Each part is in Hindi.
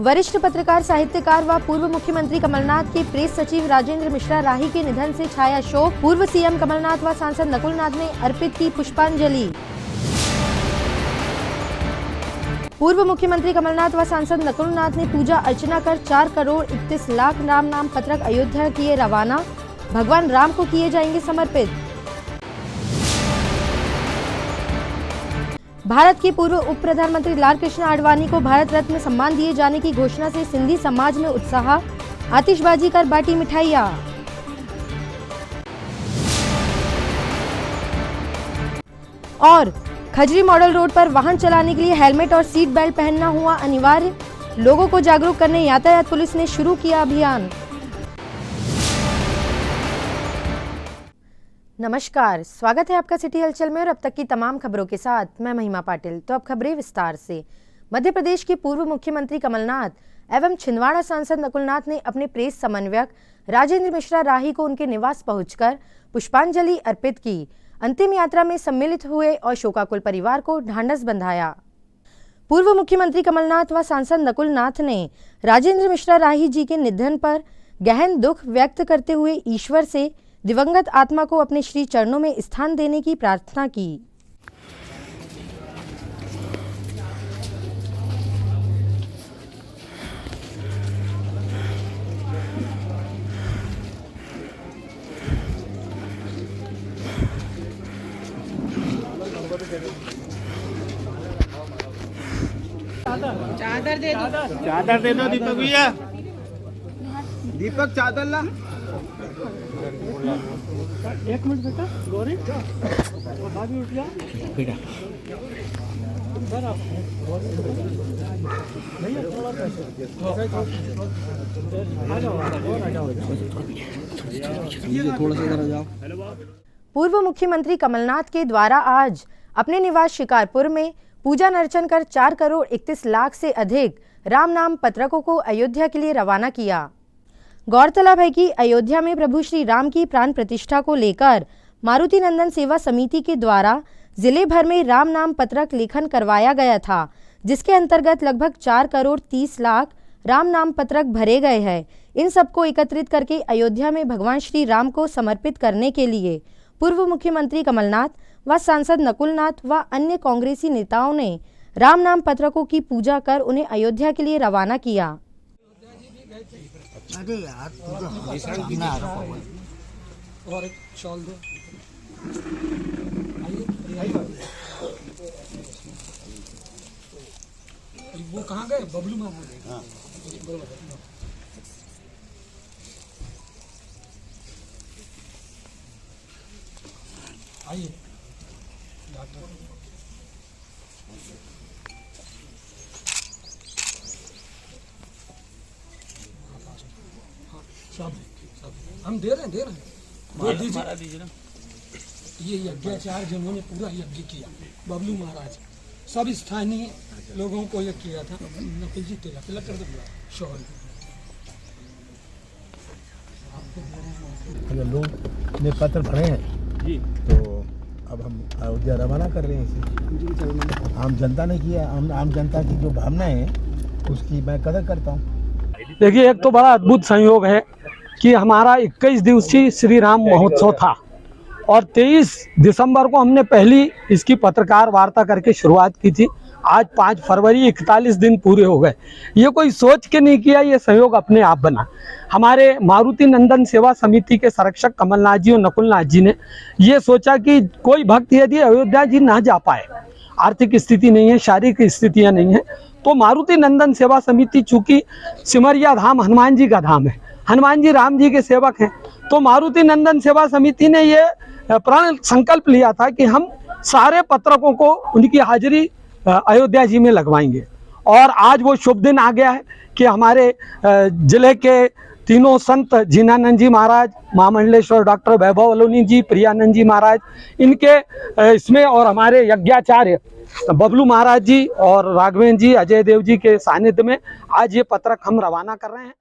वरिष्ठ पत्रकार, साहित्यकार व पूर्व मुख्यमंत्री कमलनाथ के प्रेस सचिव राजेंद्र मिश्रा राही के निधन से छाया शोक। पूर्व सीएम कमलनाथ व सांसद नकुलनाथ ने अर्पित की पुष्पांजलि। पूर्व मुख्यमंत्री कमलनाथ व सांसद नकुलनाथ ने पूजा अर्चना कर 4 करोड़ 31 लाख राम नाम पत्रक अयोध्या किए रवाना। भगवान राम को किए जाएंगे समर्पित। भारत के पूर्व उप प्रधानमंत्री लाल कृष्ण आडवाणी को भारत रत्न सम्मान दिए जाने की घोषणा से सिंधी समाज में उत्साह। आतिशबाजी कर बांटी मिठाइयां। और खजरी मॉडल रोड पर वाहन चलाने के लिए हेलमेट और सीट बेल्ट पहनना हुआ अनिवार्य। लोगों को जागरूक करने यातायात पुलिस ने शुरू किया अभियान। नमस्कार, स्वागत है आपका सिटी हलचल में और अब तक की तमाम खबरों के साथ मैं महिमा पाटिल। तो अब खबरें विस्तार से। मध्य प्रदेश के पूर्व मुख्यमंत्री कमलनाथ एवं छिंदवाड़ा सांसद नकुलनाथ ने अपने प्रेस समन्वयक राजेंद्र मिश्रा राही को उनके निवास पहुंचकर पुष्पांजलि अर्पित की। अंतिम यात्रा में सम्मिलित हुए और शोकाकुल परिवार को ढांढस बंधाया। पूर्व मुख्यमंत्री कमलनाथ व सांसद नकुलनाथ ने राजेंद्र मिश्रा राही जी के निधन पर गहन दुख व्यक्त करते हुए ईश्वर से दिवंगत आत्मा को अपने श्री चरणों में स्थान देने की प्रार्थना की। चादर दे दो, चादर दे दो दीपक भैया। दीपक चादर ला। एक मिनट बेटा, गौरी भाभी उठ जा बेटा। सर आप भैया थोड़ा थोड़ा सा इधर जाओ। पूर्व मुख्यमंत्री कमलनाथ के द्वारा आज अपने निवास शिकारपुर में पूजा अर्चन कर 4 करोड़ 31 लाख से अधिक राम नाम पत्रकों को अयोध्या के लिए रवाना किया। गौरतलब है कि अयोध्या में प्रभु श्री राम की प्राण प्रतिष्ठा को लेकर मारुति नंदन सेवा समिति के द्वारा जिले भर में राम नाम पत्रक लेखन करवाया गया था, जिसके अंतर्गत लगभग 4 करोड़ 30 लाख राम नाम पत्रक भरे गए हैं। इन सबको एकत्रित करके अयोध्या में भगवान श्री राम को समर्पित करने के लिए पूर्व मुख्यमंत्री कमलनाथ व सांसद नकुलनाथ व अन्य कांग्रेसी नेताओं ने राम नाम पत्रकों की पूजा कर उन्हें अयोध्या के लिए रवाना किया। अरे यार और एक शॉल दो। वो कहाँ गए? बबलू मामा। हाँ। आइए सब हम दे रहे हैं वो दीजिए ना। ये यज्ञाचार्य जिन्होंने पूरा यज्ञ किया, बबलू महाराज, सब स्थानीय लोगों को ये किया था। नकुल जी तिलक कर दो शॉल। अगर लोग ने पत्र भरे हैं जी, तो अब हम अयोध्या रवाना कर रहे हैं इसे। आम जनता ने किया, आम जनता की जो भावना है उसकी मैं कदर करता हूँ। देखिए, एक तो बड़ा अद्भुत संयोग है कि हमारा 21 दिवसीय श्री राम महोत्सव था और 23 दिसंबर को हमने पहली इसकी पत्रकार वार्ता करके शुरुआत की थी। आज 5 फरवरी 41 दिन पूरे हो गए। ये कोई सोच के नहीं किया, ये संयोग अपने आप बना। हमारे मारुति नंदन सेवा समिति के संरक्षक कमलनाथ जी और नकुलनाथ जी ने ये सोचा कि कोई भक्त यदि अयोध्या जी ना जा पाए, आर्थिक स्थिति नहीं है, शारीरिक स्थितियाँ नहीं है, तो मारुति नंदन सेवा समिति चूँकि सिमरिया धाम हनुमान जी का धाम है, हनुमान जी राम जी के सेवक हैं, तो मारुति नंदन सेवा समिति ने ये प्रण संकल्प लिया था कि हम सारे पत्रकों को उनकी हाजिरी अयोध्या जी में लगवाएंगे। और आज वो शुभ दिन आ गया है कि हमारे जिले के तीनों संत जीनानंद जी महाराज, महामंडलेश्वर डॉक्टर वैभव अलोनी जी, प्रियानंद जी महाराज, इनके इसमें और हमारे यज्ञाचार्य बबलू महाराज जी और राघवेंद्र जी, अजय देव जी के सानिध्य में आज ये पत्रक हम रवाना कर रहे हैं।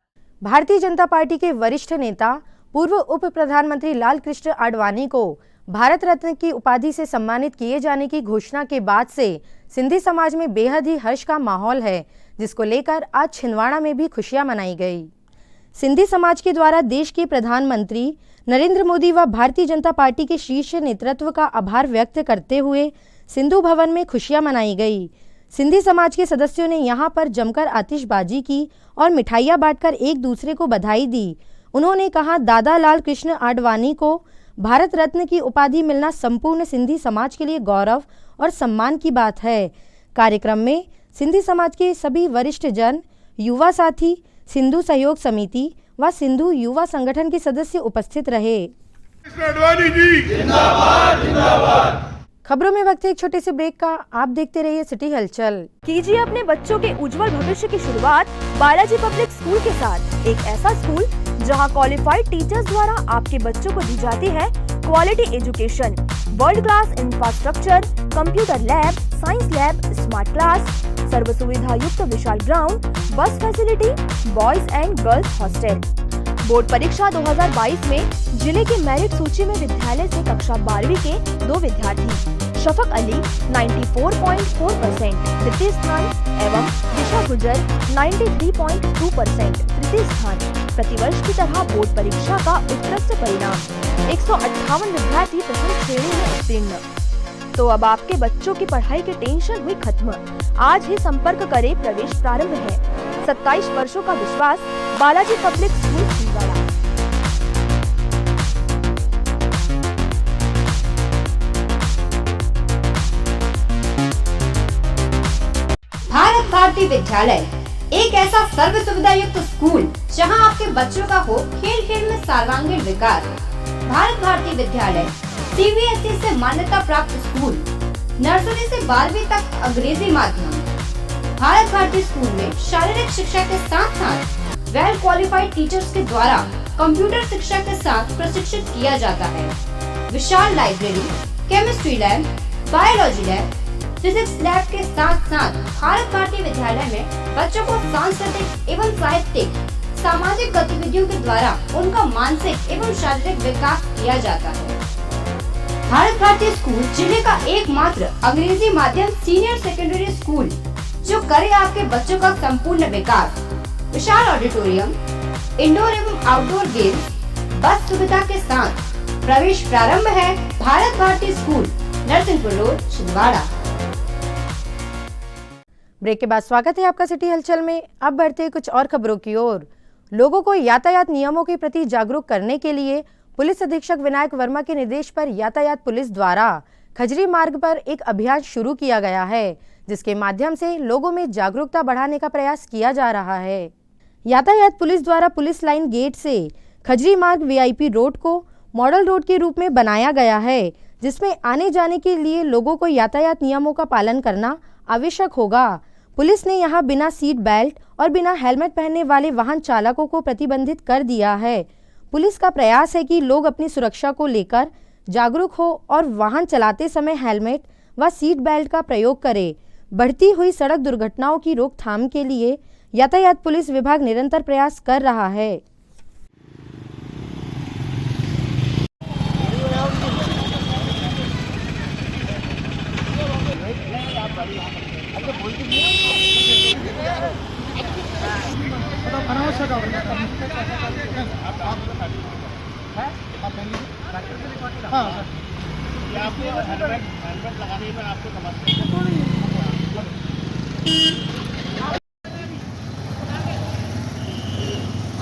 भारतीय जनता पार्टी के वरिष्ठ नेता पूर्व उप प्रधानमंत्री लाल कृष्ण आडवाणी को भारत रत्न की उपाधि से सम्मानित किए जाने की घोषणा के बाद से सिंधी समाज में बेहद ही हर्ष का माहौल है, जिसको लेकर आज छिंदवाड़ा में भी खुशियां मनाई गई। सिंधी समाज के द्वारा देश के प्रधानमंत्री नरेंद्र मोदी व भारतीय जनता पार्टी के शीर्ष नेतृत्व का आभार व्यक्त करते हुए सिंधु भवन में खुशियां मनाई गई। सिंधी समाज के सदस्यों ने यहां पर जमकर आतिशबाजी की और मिठाइयां बांटकर एक दूसरे को बधाई दी। उन्होंने कहा, दादा लाल कृष्ण आडवाणी को भारत रत्न की उपाधि मिलना संपूर्ण सिंधी समाज के लिए गौरव और सम्मान की बात है। कार्यक्रम में सिंधी समाज के सभी वरिष्ठ जन, युवा साथी, सिंधु सहयोग समिति व सिंधु युवा संगठन के सदस्य उपस्थित रहे। खबरों में वक्त है एक छोटे से ब्रेक का। आप देखते रहिए सिटी हलचल। कीजिए अपने बच्चों के उज्जवल भविष्य की शुरुआत बालाजी पब्लिक स्कूल के साथ। एक ऐसा स्कूल जहां क्वालिफाइड टीचर्स द्वारा आपके बच्चों को दी जाती है quality education, world class infrastructure, computer lab, science lab, smart class, सर्व सुविधा युक्त विशाल ground, bus facility, boys and girls hostel. Board परीक्षा 2022 में जिले के मेरिट सूची में विद्यालय से कक्षा 12वीं के 2 विद्यार्थी शफक अली 94.4% तृतीय स्थान एवं दिशा गुजर 93.2% तृतीय स्थान। प्रतिवर्ष की तरह बोर्ड परीक्षा का उत्कृष्ट परिणाम 158 विद्यार्थी प्रथम श्रेणी में उत्तीर्ण। तो अब आपके बच्चों की पढ़ाई की टेंशन हुई खत्म। आज ही संपर्क करें, प्रवेश प्रारंभ है। 27 वर्षों का विश्वास, बालाजी पब्लिक स्कूल छिंदवाड़ा। भारत भारती विद्यालय एक ऐसा सर्व सुविधा युक्त स्कूल जहां आपके बच्चों का हो खेल खेल में सर्वांगीण विकास। भारत भारती विद्यालय CBSE से मान्यता प्राप्त स्कूल, नर्सरी से 12वीं तक अंग्रेजी माध्यम। भारत भारती स्कूल में शारीरिक शिक्षा के साथ साथ वेल क्वालिफाइड टीचर्स के द्वारा कंप्यूटर शिक्षा के साथ प्रशिक्षित किया जाता है। विशाल library, chemistry lab, biology lab, physics lab के साथ साथ भारत भारती विद्यालय में बच्चों को सांस्कृतिक एवं साहित्यिक सामाजिक गतिविधियों के द्वारा उनका मानसिक एवं शारीरिक विकास किया जाता है। भारत भारती स्कूल जिले का एकमात्र अंग्रेजी माध्यम सीनियर सेकेंडरी स्कूल जो करे आपके बच्चों का संपूर्ण विकास। विशाल ऑडिटोरियम, इंडोर एवं आउटडोर गेम्स, बस सुविधा के साथ। प्रवेश प्रारंभ है। Bharat Bharati school, Narsinghpur road, Chhindwara. Break के बाद स्वागत है आपका सिटी हलचल में। अब बढ़ते कुछ और खबरों की ओर। लोगों को यातायात नियमों के प्रति जागरूक करने के लिए पुलिस अधीक्षक विनायक वर्मा के निर्देश पर यातायात पुलिस द्वारा खजरी मार्ग पर एक अभियान शुरू किया गया है, जिसके माध्यम से लोगों में जागरूकता बढ़ाने का प्रयास किया जा रहा है। यातायात पुलिस द्वारा पुलिस लाइन गेट से खजरी मार्ग VIP रोड को मॉडल रोड के रूप में बनाया गया है, जिसमें आने जाने के लिए लोगों को यातायात नियमों का पालन करना आवश्यक होगा। पुलिस ने यहां बिना सीट बेल्ट और बिना हेलमेट पहनने वाले वाहन चालकों को प्रतिबंधित कर दिया है। पुलिस का प्रयास है कि लोग अपनी सुरक्षा को लेकर जागरूक हो और वाहन चलाते समय हेलमेट व सीट बेल्ट का प्रयोग करें। बढ़ती हुई सड़क दुर्घटनाओं की रोकथाम के लिए यातायात पुलिस विभाग निरंतर प्रयास कर रहा है।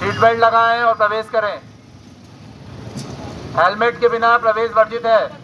सीट बेल्ट लगाएं और प्रवेश करें। हेलमेट के बिना प्रवेश वर्जित है।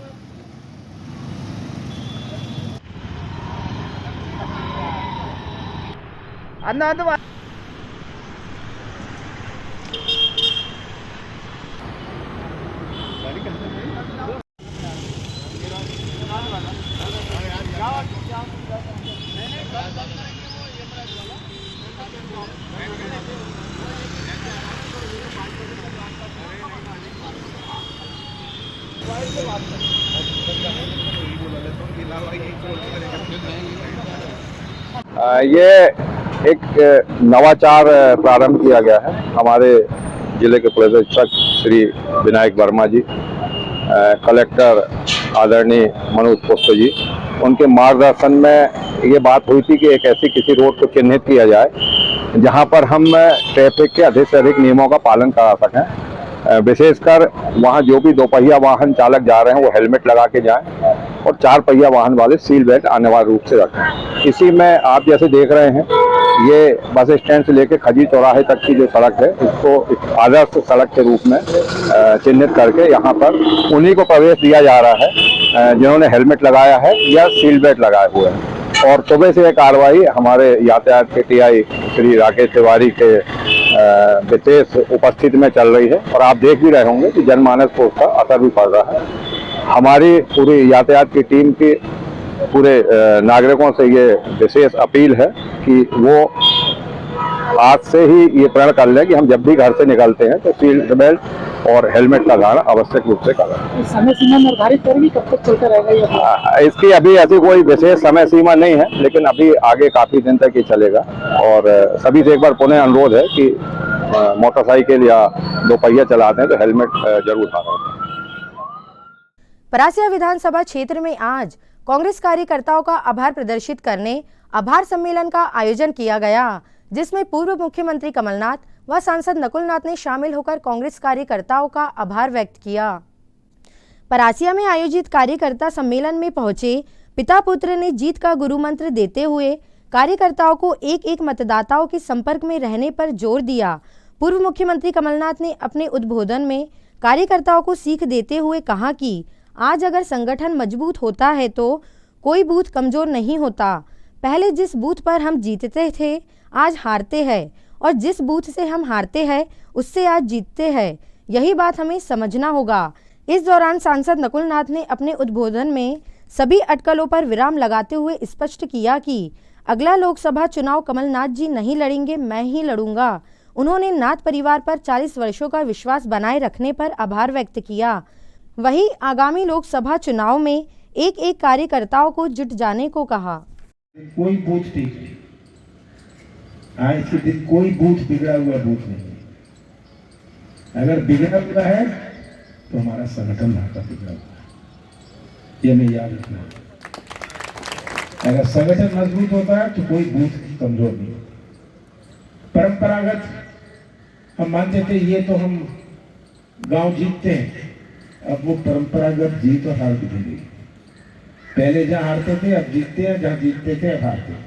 ये एक नवाचार प्रारंभ किया गया है हमारे जिले के पुलिस अधीक्षक श्री विनायक वर्मा जी कलेक्टर आदरणीय मनोज पुष्प जी, उनके मार्गदर्शन में ये बात हुई थी कि एक ऐसी किसी रोड को चिन्हित किया जाए जहां पर हम ट्रैफिक के अधिक से अधिक नियमों का पालन करा सकें। विशेषकर वहां जो भी दोपहिया वाहन चालक जा रहे हैं वो हेलमेट लगा के जाएं और 4 पहिया वाहन वाले सील बेल्ट अनिवार्य रूप से रखें। इसी में आप जैसे देख रहे हैं, ये बस स्टैंड से लेकर खजी चौराहे तक की जो सड़क है, इसको आदर्श सड़क के रूप में चिन्हित करके यहाँ पर उन्हीं को प्रवेश दिया जा रहा है जिन्होंने हेलमेट लगाया है या सील बेल्ट लगाए हुए हैं। और सुबह से ये कार्रवाई हमारे यातायात के टीआई श्री राकेश तिवारी के विशेष उपस्थिति में चल रही है और आप देख भी रहे होंगे कि जनमानस को उसका असर भी पड़ रहा है। हमारी पूरी यातायात की टीम की पूरे नागरिकों से ये विशेष अपील है कि वो आज से ही ये प्रण कर लें कि हम जब भी घर से निकलते हैं तो सीट बेल्ट और हेलमेट लगाना आवश्यक रूप से करें। समय सीमा निर्धारित करेगी, कब तक चलता रहेगा ये? इसकी अभी ऐसी कोई विशेष समय सीमा नहीं है, लेकिन अभी आगे काफी दिन तक ये चलेगा। और सभी से एक बार पुनः अनुरोध है कि मोटरसाइकिल या दोपहिया चलाते हैं तो हेलमेट जरूर उठाना। परासिया विधानसभा क्षेत्र में आज कांग्रेस कार्यकर्ताओं का आभार प्रदर्शित करने आभार सम्मेलन का आयोजन किया गया, जिसमें पूर्व मुख्यमंत्री कमलनाथ व सांसद नकुलनाथ ने शामिल होकर कांग्रेस कार्यकर्ताओं का आभार व्यक्त किया। परासिया में आयोजित कार्यकर्ता सम्मेलन में पहुंचे पिता पुत्र ने जीत का गुरु मंत्र देते हुए कार्यकर्ताओं को एक एक मतदाताओं के संपर्क में रहने पर जोर दिया। पूर्व मुख्यमंत्री कमलनाथ ने अपने उद्बोधन में कार्यकर्ताओं को सीख देते हुए कहा कि आज अगर संगठन मजबूत होता है तो कोई बूथ कमजोर नहीं होता। पहले जिस बूथ पर हम जीतते थे आज हारते हैं और जिस बूथ से हम हारते हैं उससे आज जीतते हैं, यही बात हमें समझना होगा। इस दौरान सांसद नकुलनाथ ने अपने उद्बोधन में सभी अटकलों पर विराम लगाते हुए स्पष्ट किया कि अगला लोकसभा चुनाव कमलनाथ जी नहीं लड़ेंगे, मैं ही लड़ूंगा। उन्होंने नाथ परिवार पर 40 वर्षों का विश्वास बनाए रखने पर आभार व्यक्त किया। वहीं आगामी लोकसभा चुनाव में एक एक कार्यकर्ताओं को जुट जाने को कहा। कोई बूथ ठीक नहीं, आज के दिन कोई बूथ बिगड़ा हुआ बूथ नहीं। अगर बिगड़ा हुआ है तो हमारा संगठन वहां का बिगड़ा हुआ है, ये हमें याद रखना है। अगर संगठन मजबूत होता है तो कोई बूथ कमजोर नहीं होता। परंपरागत हम मानते थे ये तो हम गांव जीतते हैं, अब वो परंपरागत जीत और हार भी नहीं। पहले जहां हारते थे अब जीतते हैं, जहां जीतते थे अब हारते हैं।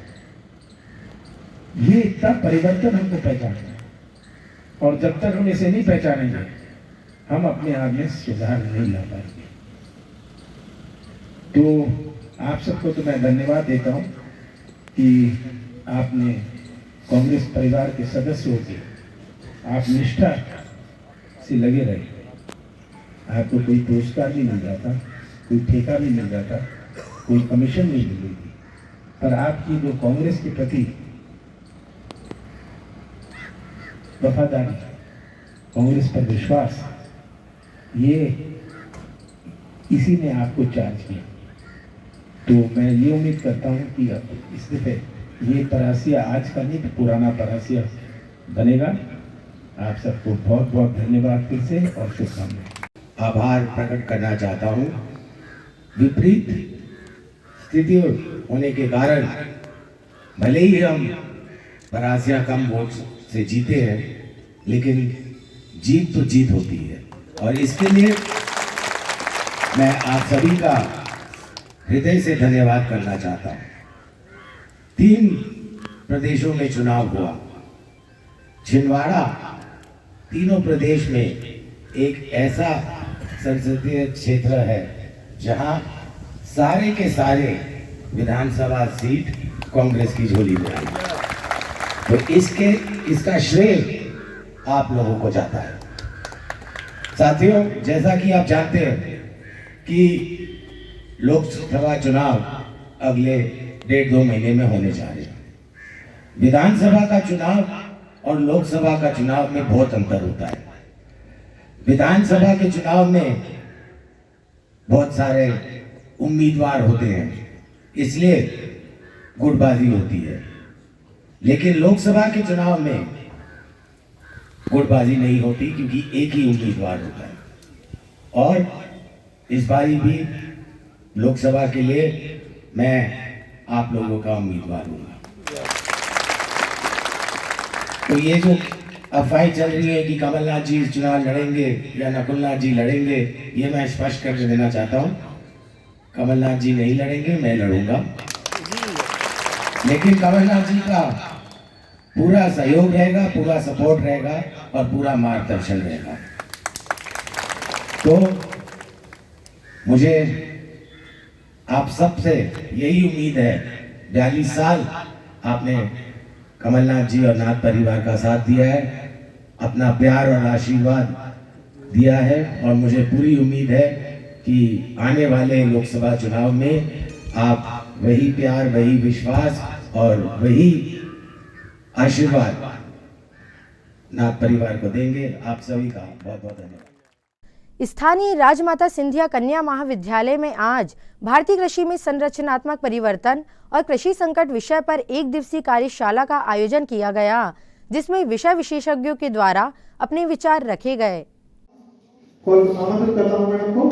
ये इतना परिवर्तन हमको पहचानना है और जब तक हम इसे नहीं पहचानेंगे हम अपने आप में सुधार नहीं ला पाएंगे। तो आप सबको तो मैं धन्यवाद देता हूं कि आपने कांग्रेस परिवार के सदस्य होकर आप निष्ठा से लगे रहे। आपको कोई पुरस्कार नहीं मिल जाता, कोई ठेका नहीं मिल जाता, कोई कमीशन नहीं मिलेगी, पर आपकी जो कांग्रेस के प्रति वफादारी, कांग्रेस पर विश्वास, ये इसी ने आपको चार्ज किया। तो मैं ये उम्मीद करता हूँ कि इस दफे ये परासिया आज का नहीं पुराना परासिया बनेगा। आप सबको बहुत बहुत धन्यवाद फिर से और शुभकामनाएं। आभार प्रकट करना चाहता हूँ। विपरीत स्थिति होने के कारण भले ही हम परासिया कम वोट से जीते हैं, लेकिन जीत तो जीत होती है और इसके लिए मैं आप सभी का हृदय से धन्यवाद करना चाहता हूँ। 3 प्रदेशों में चुनाव हुआ। छिंदवाड़ा तीनों प्रदेश में एक ऐसा संसदीय क्षेत्र है जहां सारे के सारे विधानसभा सीट कांग्रेस की झोली में आई। तो इसका श्रेय आप लोगों को जाता है। साथियों, जैसा कि आप जानते हैं कि लोकसभा चुनाव अगले 1.5-2 महीने में होने जा रहे हैं। विधानसभा का चुनाव और लोकसभा का चुनाव में बहुत अंतर होता है। विधानसभा के चुनाव में बहुत सारे उम्मीदवार होते हैं, इसलिए गुटबाजी होती है, लेकिन लोकसभा के चुनाव में गुटबाजी नहीं होती क्योंकि एक ही उम्मीदवार होता है और इस बारी भी लोकसभा के लिए मैं आप लोगों का उम्मीदवार हूँ। तो ये जो अफवाहें चल रही है कि कमलनाथ जी चुनाव लड़ेंगे या नकुलनाथ जी लड़ेंगे, ये मैं स्पष्ट कर देना चाहता हूँ, कमलनाथ जी नहीं लड़ेंगे, मैं लड़ूंगा। लेकिन कमलनाथ जी का पूरा सहयोग रहेगा, पूरा सपोर्ट रहेगा और पूरा मार्गदर्शन रहेगा। तो मुझे आप सबसे यही उम्मीद है, 42 साल आपने कमलनाथ जी और नाथ परिवार का साथ दिया है, अपना प्यार और आशीर्वाद दिया है, और मुझे पूरी उम्मीद है कि आने वाले लोकसभा चुनाव में आप वही प्यार, वही विश्वास और वही आशीर्वाद नाथ परिवार को देंगे। आप सभी का बहुत बहुत धन्यवाद। स्थानीय राजमाता सिंधिया कन्या महाविद्यालय में आज भारतीय कृषि में संरचनात्मक परिवर्तन और कृषि संकट विषय पर एक दिवसीय कार्यशाला का आयोजन किया गया, जिसमें विषय विशेषज्ञों के द्वारा अपने विचार रखे गए। आमंत्रित करता हूं मैडम को,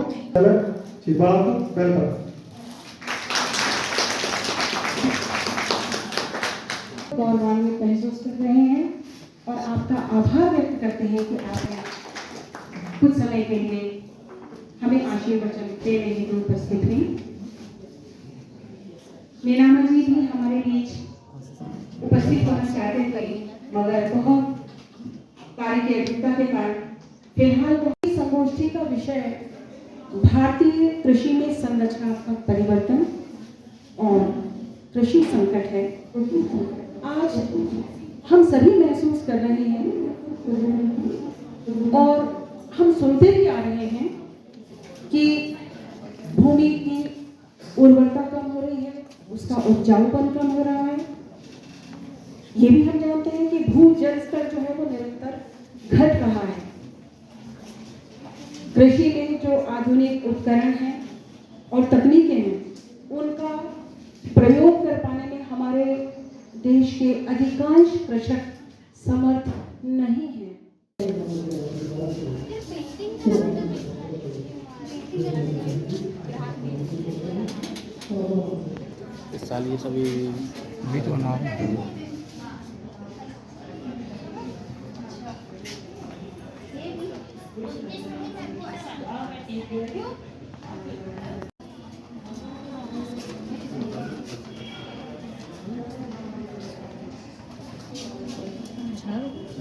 गौरवान्वित महसूस कर रहे हैं और आपका आभार व्यक्त करते हैं कि आपने कुछ समय के लिए हमें आशीर्वचन देने हेतु उपस्थित हुई। मीनामा जी भी हमारे बीच उपस्थित होना चाहते थे, मगर बहुत कार्य की अधिकता के कारण फिलहाल संगोष्ठी का विषय भारतीय कृषि में संरचनात्मक परिवर्तन और कृषि संकट है। आज हम सभी महसूस कर रहे हैं और हम सुनते भी आ रहे हैं कि भूमि की उर्वरता कम हो रही है, उसका उपजाऊपन कम हो रहा है। ये भी हम जानते हैं कि भूजल स्तर जो है वो निरंतर घट रहा है। कृषि में जो आधुनिक उपकरण हैं और तकनीकें हैं, उनका प्रयोग कर पाने में हमारे देश के अधिकांश कृषक समर्थ नहीं हैं। इस साल ये सभी भी तो ना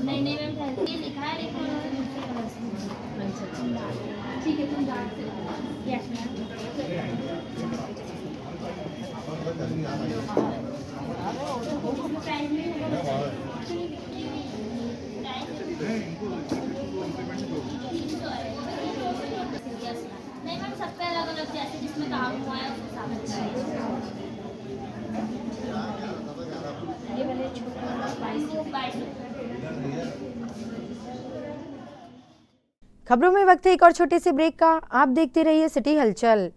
नहीं मैम लिखा है, ठीक है, तुम डाल यस मैम। नहीं मैम, सबका अलग अलग, जैसे जिसमें काम हुआ है उसके साथ। ये वाले छोटे खबरों में वक्त है एक और छोटे से ब्रेक का। आप देखते रहिए सिटी हलचल।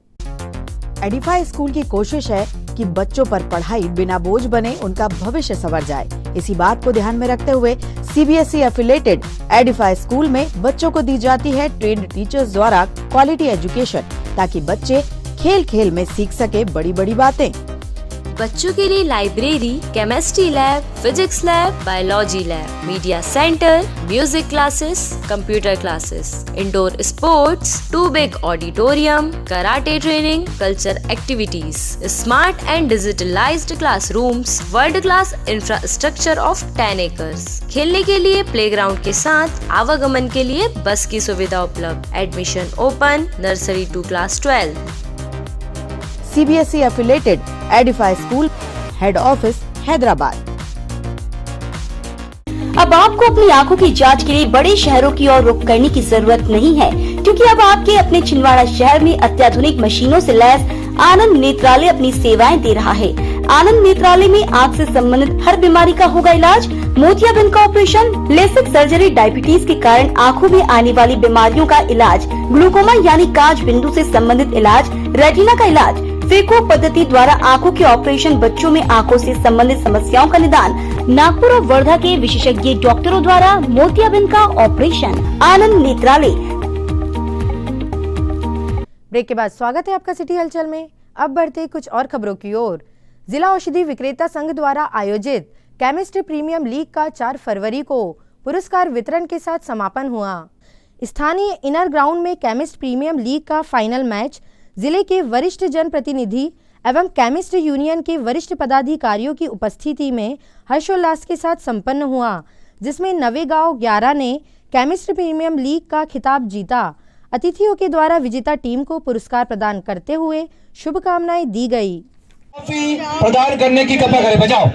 एडिफाई स्कूल की कोशिश है कि बच्चों पर पढ़ाई बिना बोझ बने, उनका भविष्य संवर जाए। इसी बात को ध्यान में रखते हुए सीबीएसई एफिलेटेड एडिफाई स्कूल में बच्चों को दी जाती है ट्रेन्ड टीचर्स द्वारा क्वालिटी एजुकेशन, ताकि बच्चे खेल खेल में सीख सके बड़ी बड़ी बातें। बच्चों के लिए library, chemistry lab, physics lab, biology lab, media centre, music classes, computer classes, indoor sports, 2 big auditorium, karate training, culture activities, smart and digitalised classrooms, world class infrastructure of 10 acres. खेलने के लिए प्लेग्राउंड के साथ आवागमन के लिए बस की सुविधा उपलब्ध। Admission open nursery to class 12। CBSE affiliated Edify school, head office Hyderabad. अब आपको अपनी आंखों की जांच के लिए बड़े शहरों की ओर रुख करने की जरूरत नहीं है, क्योंकि अब आपके अपने छिंदवाड़ा शहर में अत्याधुनिक मशीनों से लैस आनंद नेत्रालय अपनी सेवाएं दे रहा है। आनंद नेत्रालय में आंख से संबंधित हर बीमारी का होगा इलाज। मोतियाबिंद का ऑपरेशन, लेसिक सर्जरी, डायबिटीज के कारण आंखों में आने वाली बीमारियों का इलाज, ग्लूकोमा यानी कांच बिंदु से संबंधित इलाज, रेटिना का इलाज, फेको पद्धति द्वारा आंखों के ऑपरेशन, बच्चों में आंखों से संबंधित समस्याओं का निदान, नागपुर और वर्धा के विशेषज्ञ डॉक्टरों द्वारा मोतियाबिंद का ऑपरेशन। आनंद नेत्रालय। ब्रेक के बाद स्वागत है आपका सिटी हलचल में। अब बढ़ते कुछ और खबरों की ओर। जिला औषधि विक्रेता संघ द्वारा आयोजित केमिस्ट प्रीमियम लीग का 4 फरवरी को पुरस्कार वितरण के साथ समापन हुआ। स्थानीय इनर ग्राउंड में केमिस्ट प्रीमियम लीग का फाइनल मैच जिले के वरिष्ठ जनप्रतिनिधि एवं केमिस्ट यूनियन के वरिष्ठ पदाधिकारियों की उपस्थिति में हर्षोल्लास के साथ संपन्न हुआ, जिसमें नवेगांव 11 ने केमिस्ट प्रीमियम लीग का खिताब जीता। अतिथियों के द्वारा विजेता टीम को पुरस्कार प्रदान करते हुए शुभकामनाएं दी गई। प्रदान करने की कृपा करें, बजाओ।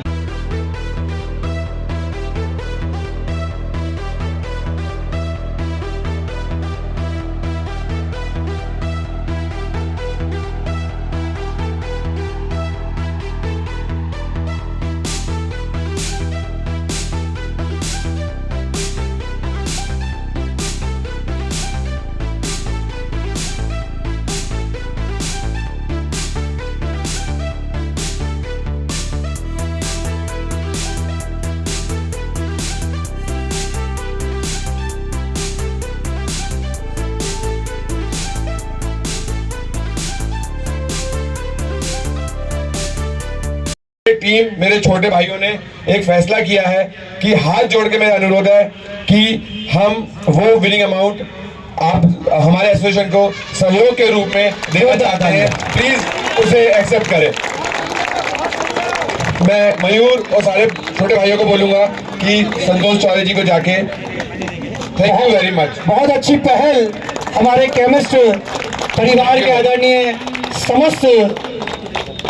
टीम, मेरे छोटे भाइयों ने एक फैसला किया है कि हाथ जोड़ के मेरा अनुरोध है कि हम वो विनिंग अमाउंट आप हमारे एसोसिएशन को सहयोग के रूप में देना चाहते हैं, प्लीज उसे एक्सेप्ट करें। मैं मयूर और सारे छोटे भाइयों को बोलूंगा कि संतोष चौधरी जी को जाके थैंक यू वेरी मच। बहुत अच्छी पहल हमारे केमिस्ट परिवार के आदरणीय समस्त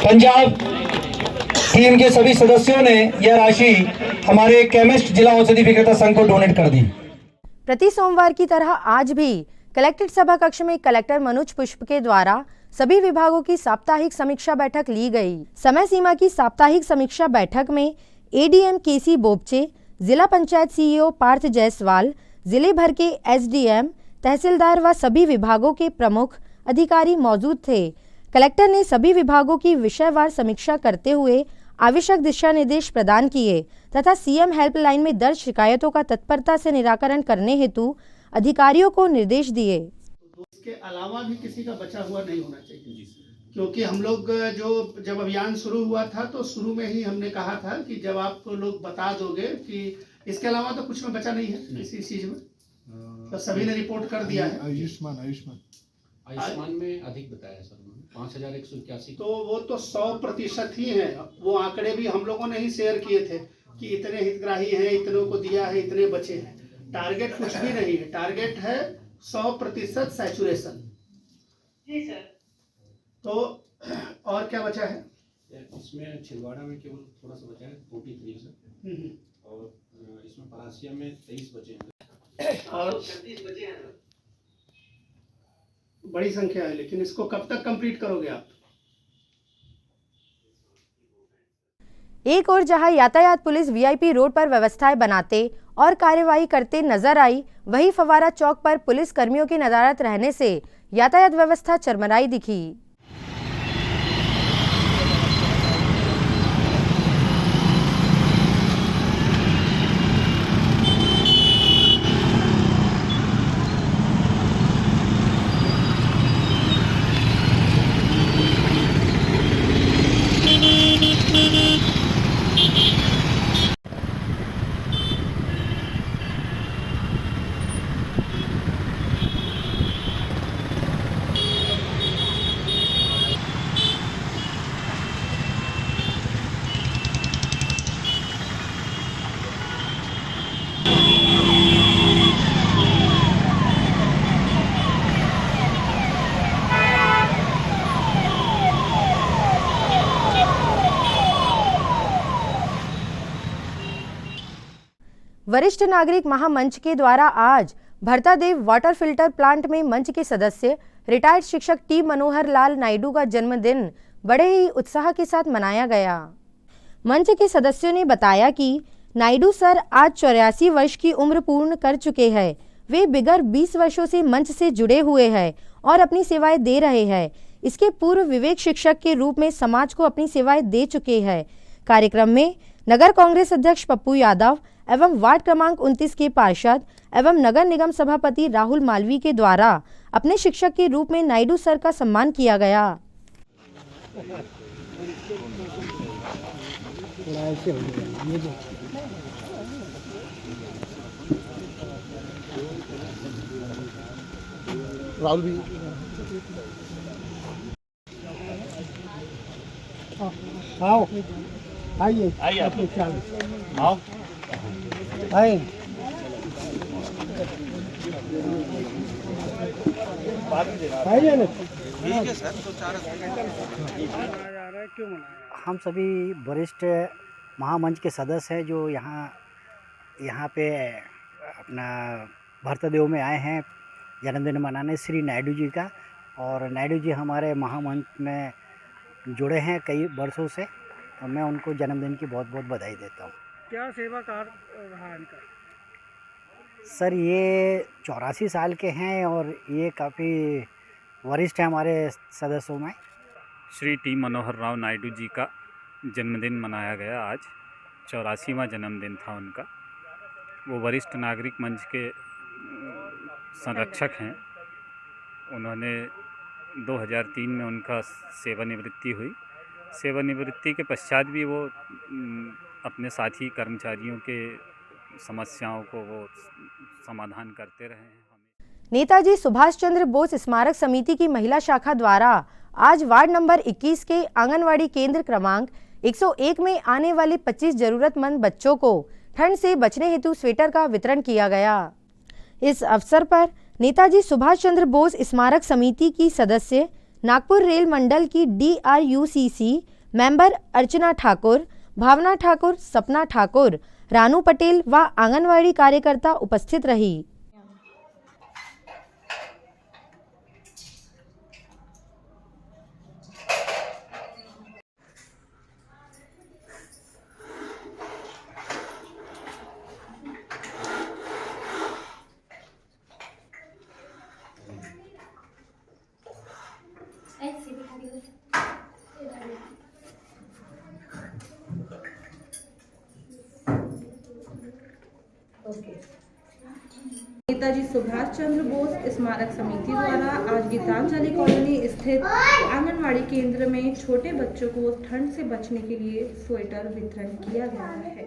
पंजाब टीम के सभी सदस्यों ने यह राशि हमारे केमिस्ट जिला औषधि विक्रेता संघ को डोनेट कर दी। प्रति सोमवार की तरह आज भी कलेक्ट्रेट सभा कक्ष में कलेक्टर मनोज पुष्प के द्वारा सभी विभागों की साप्ताहिक समीक्षा बैठक ली गई। समय सीमा की साप्ताहिक समीक्षा बैठक में एडीएम केसी बोबचे, जिला पंचायत सीईओ पार्थ जायसवाल, जिले भर के एसडीएम, तहसीलदार व सभी विभागों के प्रमुख अधिकारी मौजूद थे। कलेक्टर ने सभी विभागों की विषयवार समीक्षा करते हुए आवश्यक दिशा निर्देश प्रदान किए तथा सीएम हेल्पलाइन में दर्ज शिकायतों का तत्परता से निराकरण करने हेतु अधिकारियों को निर्देश दिए। इसके अलावा भी किसी का बचा हुआ नहीं होना चाहिए, क्योंकि हम लोग जब अभियान शुरू हुआ था तो शुरू में ही हमने कहा था कि जब आप लोग बता दोगे कि इसके अलावा तो कुछ में बचा नहीं है किसी चीज में, तो सभी ने रिपोर्ट कर दिया है। आयुष्मान में अधिक बताया सर, 5181। तो वो तो 100% ही है। वो आंकड़े भी हम लोगों ने ही शेयर किए थे कि इतने हितग्राही हैं, इतनों को दिया है, इतने बचे हैं। टारगेट कुछ भी नहीं है, टारगेट है 100% सैचुरेशन। जी सर। तो और क्या बचा है इसमें? छिंदवाड़ा में केवल थोड़ा सा बचा है 43 सर, और इसमें पलासिया में 23 बचे हैं और 36 बचे हैं। बड़ी संख्या है, लेकिन इसको कब तक कंप्लीट करोगे आप? एक और जहां यातायात पुलिस वीआईपी रोड पर व्यवस्थाएं बनाते और कार्यवाही करते नजर आई, वहीं फवारा चौक पर पुलिस कर्मियों की नदारत रहने से यातायात व्यवस्था चरमराई दिखी। वरिष्ठ नागरिक महामंच के द्वारा आज भरतादेव वाटर फिल्टर प्लांट में मंच के सदस्य रिटायर्ड शिक्षक टी मनोहर लाल नायडू का जन्मदिन बड़े ही उत्साह के साथ मनाया गया। मंच के सदस्यों ने बताया कि नायडू सर आज 84 वर्ष की उम्र पूर्ण कर चुके हैं। वे बिगर 20 वर्षों से मंच से जुड़े हुए हैं और अपनी सेवाएं दे रहे हैं। इसके पूर्व विवेक शिक्षक के रूप में समाज को अपनी सेवाएं दे चुके हैं। कार्यक्रम में नगर कांग्रेस अध्यक्ष पप्पू यादव एवं वार्ड क्रमांक 29 के पार्षद एवं नगर निगम सभापति राहुल मालवी के द्वारा अपने शिक्षक के रूप में नायडू सर का सम्मान किया गया। राहुल भी आओ, आइए आओ, आइए हम सभी वरिष्ठ महामंच के सदस्य हैं जो यहाँ पे अपना भरतदेव में आए हैं जन्मदिन मनाने श्री नायडू जी का। और नायडू जी हमारे महामंच में जुड़े हैं कई वर्षों से, और मैं उनको जन्मदिन की बहुत बहुत बधाई देता हूँ। क्या सेवा कार्य रहा इनका? सर ये 84 साल के हैं और ये काफ़ी वरिष्ठ हैं हमारे सदस्यों में। श्री टी मनोहर राव नायडू जी का जन्मदिन मनाया गया आज, 84वां जन्मदिन था उनका। वो वरिष्ठ नागरिक मंच के संरक्षक हैं। उन्होंने 2003 में उनका सेवानिवृत्ति हुई। सेवानिवृत्ति के पश्चात भी वो अपने साथी कर्मचारियों के समस्याओं को वो समाधान करते रहे हैं। नेताजी सुभाष चंद्र बोस स्मारक समिति की महिला शाखा द्वारा आज वार्ड नंबर 21 के आंगनवाड़ी केंद्र क्रमांक 101 में आने वाले 25 जरूरतमंद बच्चों को ठंड से बचने हेतु स्वेटर का वितरण किया गया। इस अवसर पर नेताजी सुभाष चंद्र बोस स्मारक समिति की सदस्य, नागपुर रेल मंडल की DRUCC मेंबर अर्चना ठाकुर, भावना ठाकुर, सपना ठाकुर, रानू पटेल व आंगनवाड़ी कार्यकर्ता उपस्थित रही। नेताजी सुभाष चंद्र बोस स्मारक समिति द्वारा आज गीतांजलि कॉलोनी स्थित आंगनवाड़ी केंद्र में छोटे बच्चों को ठंड से बचने के लिए स्वेटर वितरण किया गया है।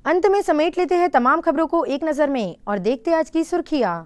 अंत में समेट लेते हैं तमाम खबरों को एक नजर में और देखते आज की सुर्खियां।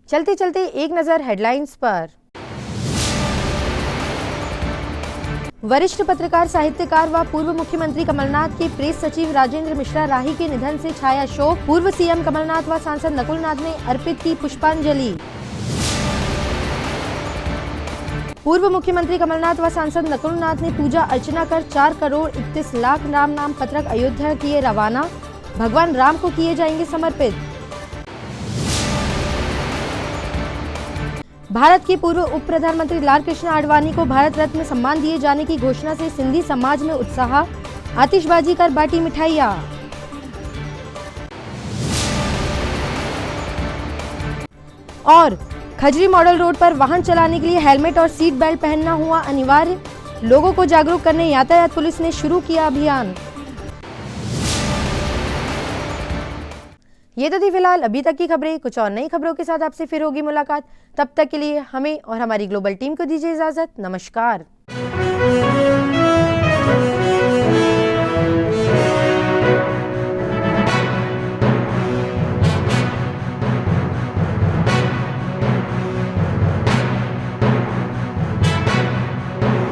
चलते चलते एक नजर हेडलाइंस पर। वरिष्ठ पत्रकार, साहित्यकार व पूर्व मुख्यमंत्री कमलनाथ के प्रेस सचिव राजेंद्र मिश्रा राही के निधन से छाया शोक। पूर्व सीएम कमलनाथ व सांसद नकुलनाथ ने अर्पित की पुष्पांजलि। पूर्व मुख्यमंत्री कमलनाथ व सांसद नकुलनाथ ने पूजा अर्चना कर 4 करोड़ 31 लाख राम नाम पत्रक अयोध्या किए रवाना। भगवान राम को किए जाएंगे समर्पित। भारत के पूर्व उप प्रधानमंत्री लाल कृष्ण आडवाणी को भारत रत्न सम्मान दिए जाने की घोषणा से सिंधी समाज में उत्साह। आतिशबाजी कर बांटी मिठाइयां। और खजरी मॉडल रोड पर वाहन चलाने के लिए हेलमेट और सीट बेल्ट पहनना हुआ अनिवार्य। लोगों को जागरूक करने यातायात पुलिस ने शुरू किया अभियान। ये तो थी फिलहाल अभी तक की खबरें। कुछ और नई खबरों के साथ आपसे फिर होगी मुलाकात। तब तक के लिए हमें और हमारी ग्लोबल टीम को दीजिए इजाजत। नमस्कार।